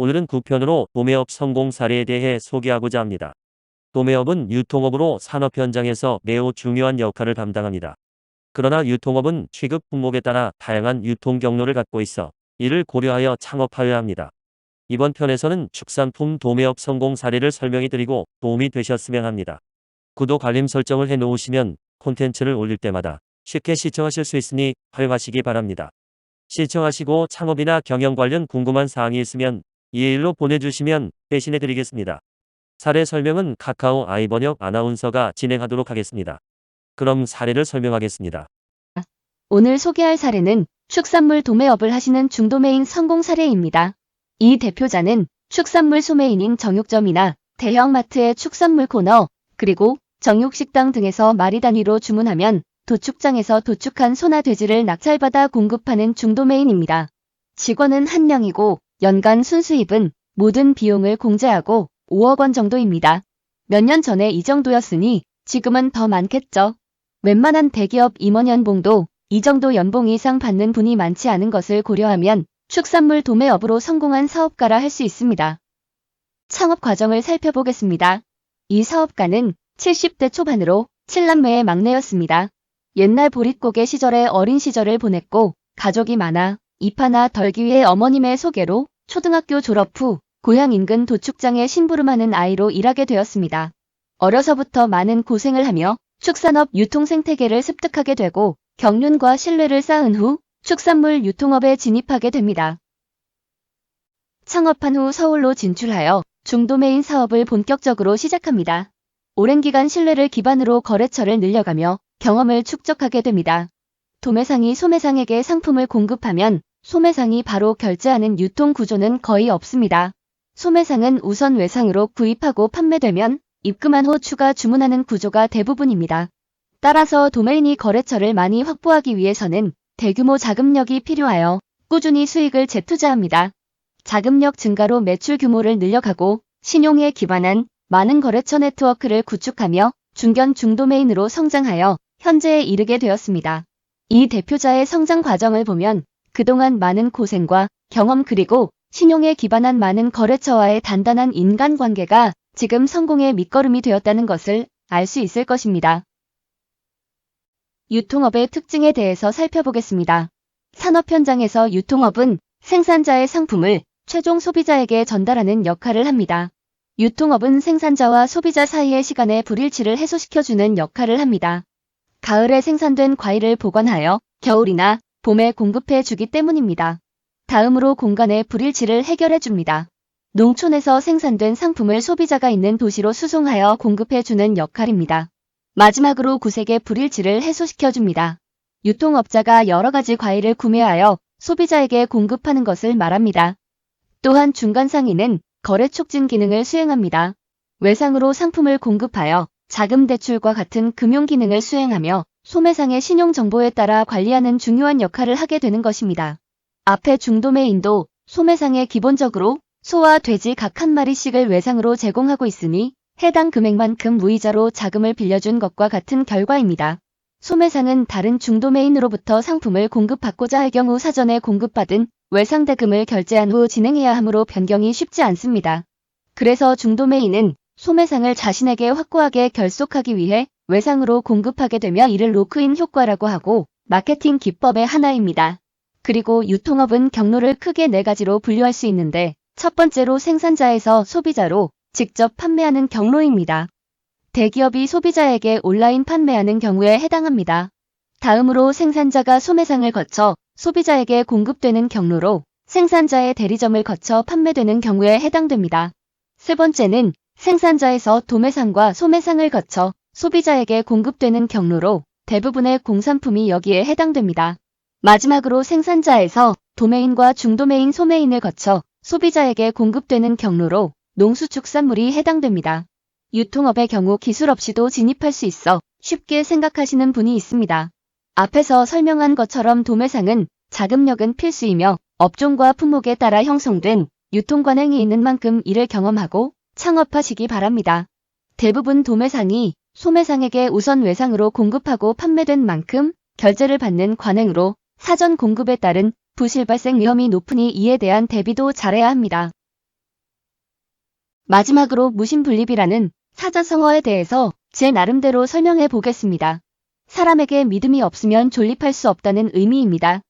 오늘은 9편으로 도매업 성공 사례에 대해 소개하고자 합니다. 도매업은 유통업으로 산업 현장에서 매우 중요한 역할을 담당합니다. 그러나 유통업은 취급 품목에 따라 다양한 유통 경로를 갖고 있어 이를 고려하여 창업하여야 합니다. 이번 편에서는 축산품 도매업 성공 사례를 설명해 드리고 도움이 되셨으면 합니다. 구독 알림 설정을 해 놓으시면 콘텐츠를 올릴 때마다 쉽게 시청하실 수 있으니 활용하시기 바랍니다. 시청하시고 창업이나 경영 관련 궁금한 사항이 있으면 이메일로 보내주시면 대신해 드리겠습니다. 사례 설명은 카카오 아이번역 아나운서가 진행하도록 하겠습니다. 그럼 사례를 설명하겠습니다. 오늘 소개할 사례는 축산물 도매업을 하시는 중도매인 성공 사례입니다. 이 대표자는 축산물 소매인인 정육점이나 대형마트의 축산물 코너, 그리고 정육식당 등에서 마리 단위로 주문하면 도축장에서 도축한 소나 돼지를 낙찰받아 공급하는 중도매인입니다. 직원은 1명이고 연간 순수입은 모든 비용을 공제하고 5억 원 정도입니다. 몇 년 전에 이 정도였으니 지금은 더 많겠죠. 웬만한 대기업 임원 연봉도 이 정도 연봉 이상 받는 분이 많지 않은 것을 고려하면 축산물 도매업으로 성공한 사업가라 할 수 있습니다. 창업 과정을 살펴보겠습니다. 이 사업가는 70대 초반으로 7남매의 막내였습니다. 옛날 보릿고개 시절에 어린 시절을 보냈고 가족이 많아 입 하나 덜기 위해 어머님의 소개로 초등학교 졸업 후 고향 인근 도축장에 심부름하는 아이로 일하게 되었습니다. 어려서부터 많은 고생을 하며 축산업 유통 생태계를 습득하게 되고 경륜과 신뢰를 쌓은 후 축산물 유통업에 진입하게 됩니다. 창업한 후 서울로 진출하여 중도매인 사업을 본격적으로 시작합니다. 오랜 기간 신뢰를 기반으로 거래처를 늘려가며 경험을 축적하게 됩니다. 도매상이 소매상에게 상품을 공급하면 소매상이 바로 결제하는 유통 구조는 거의 없습니다. 소매상은 우선 외상으로 구입하고 판매되면 입금한 후 추가 주문하는 구조가 대부분입니다. 따라서 도매인이 거래처를 많이 확보하기 위해서는 대규모 자금력이 필요하여 꾸준히 수익을 재투자합니다. 자금력 증가로 매출 규모를 늘려가고 신용에 기반한 많은 거래처 네트워크를 구축하며 중견 중도매인으로 성장하여 현재에 이르게 되었습니다. 이 대표자의 성장 과정을 보면 그동안 많은 고생과 경험 그리고 신용에 기반한 많은 거래처와의 단단한 인간관계가 지금 성공의 밑거름이 되었다는 것을 알 수 있을 것입니다. 유통업의 특징에 대해서 살펴보겠습니다. 산업 현장에서 유통업은 생산자의 상품을 최종 소비자에게 전달하는 역할을 합니다. 유통업은 생산자와 소비자 사이의 시간의 불일치를 해소시켜주는 역할을 합니다. 가을에 생산된 과일을 보관하여 겨울이나 봄에 공급해 주기 때문입니다. 다음으로 공간의 불일치를 해결해 줍니다. 농촌에서 생산된 상품을 소비자가 있는 도시로 수송하여 공급해 주는 역할입니다. 마지막으로 구색의 불일치를 해소시켜 줍니다. 유통업자가 여러 가지 과일을 구매하여 소비자에게 공급하는 것을 말합니다. 또한 중간 상인은 거래 촉진 기능을 수행합니다. 외상으로 상품을 공급하여 자금 대출과 같은 금융 기능을 수행하며 소매상의 신용 정보에 따라 관리하는 중요한 역할을 하게 되는 것입니다. 앞에 중도매인도 소매상에 기본적으로 소와 돼지 각 한 마리씩을 외상으로 제공하고 있으니 해당 금액만큼 무이자로 자금을 빌려준 것과 같은 결과입니다. 소매상은 다른 중도매인으로부터 상품을 공급받고자 할 경우 사전에 공급받은 외상 대금을 결제한 후 진행해야 하므로 변경이 쉽지 않습니다. 그래서 중도매인은 소매상을 자신에게 확고하게 결속하기 위해 외상으로 공급하게 되며 이를 로크인 효과라고 하고 마케팅 기법의 하나입니다. 그리고 유통업은 경로를 크게 4가지로 분류할 수 있는데 첫 번째로 생산자에서 소비자로 직접 판매하는 경로입니다. 대기업이 소비자에게 온라인 판매하는 경우에 해당합니다. 다음으로 생산자가 소매상을 거쳐 소비자에게 공급되는 경로로 생산자의 대리점을 거쳐 판매되는 경우에 해당됩니다. 세 번째는 생산자에서 도매상과 소매상을 거쳐 소비자에게 공급되는 경로로 대부분의 공산품이 여기에 해당됩니다. 마지막으로 생산자에서 도매인과 중도매인 소매인을 거쳐 소비자에게 공급되는 경로로 농수축산물이 해당됩니다. 유통업의 경우 기술 없이도 진입할 수 있어 쉽게 생각하시는 분이 있습니다. 앞에서 설명한 것처럼 도매상은 자금력은 필수이며 업종과 품목에 따라 형성된 유통 관행이 있는 만큼 이를 경험하고 창업하시기 바랍니다. 대부분 도매상이 소매상에게 우선 외상으로 공급하고 판매된 만큼 결제를 받는 관행으로 사전 공급에 따른 부실 발생 위험이 높으니 이에 대한 대비도 잘해야 합니다. 마지막으로 무신분립이라는 사자성어에 대해서 제 나름대로 설명해 보겠습니다. 사람에게 믿음이 없으면 존립할 수 없다는 의미입니다.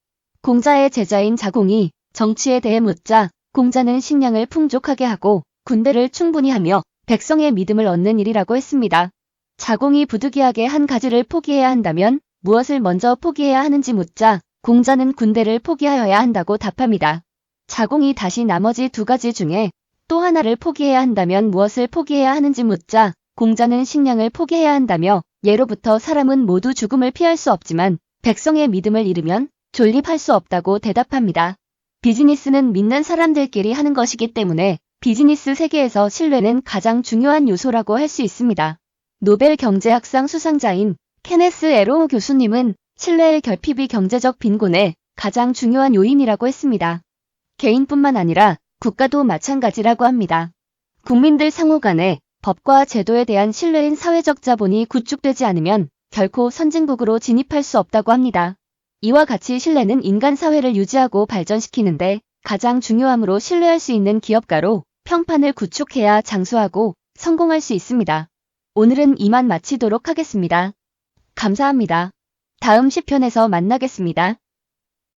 공자의 제자인 자공이 정치에 대해 묻자 공자는 식량을 풍족하게 하고 군대를 충분히 하며 백성의 믿음을 얻는 일이라고 했습니다. 자공이 부득이하게 한 가지를 포기해야 한다면 무엇을 먼저 포기해야 하는지 묻자 공자는 군대를 포기하여야 한다고 답합니다. 자공이 다시 나머지 두 가지 중에 또 하나를 포기해야 한다면 무엇을 포기해야 하는지 묻자 공자는 식량을 포기해야 한다며 예로부터 사람은 모두 죽음을 피할 수 없지만 백성의 믿음을 잃으면 존립할 수 없다고 대답합니다. 비즈니스는 믿는 사람들끼리 하는 것이기 때문에 비즈니스 세계에서 신뢰는 가장 중요한 요소라고 할 수 있습니다. 노벨 경제학상 수상자인 케네스 에로우 교수님은 신뢰의 결핍이 경제적 빈곤의 가장 중요한 요인이라고 했습니다. 개인뿐만 아니라 국가도 마찬가지라고 합니다. 국민들 상호 간에 법과 제도에 대한 신뢰인 사회적 자본이 구축되지 않으면 결코 선진국으로 진입할 수 없다고 합니다. 이와 같이 신뢰는 인간 사회를 유지하고 발전시키는데 가장 중요하므로 신뢰할 수 있는 기업가로 평판을 구축해야 장수하고 성공할 수 있습니다. 오늘은 이만 마치도록 하겠습니다. 감사합니다. 다음 시편에서 만나겠습니다.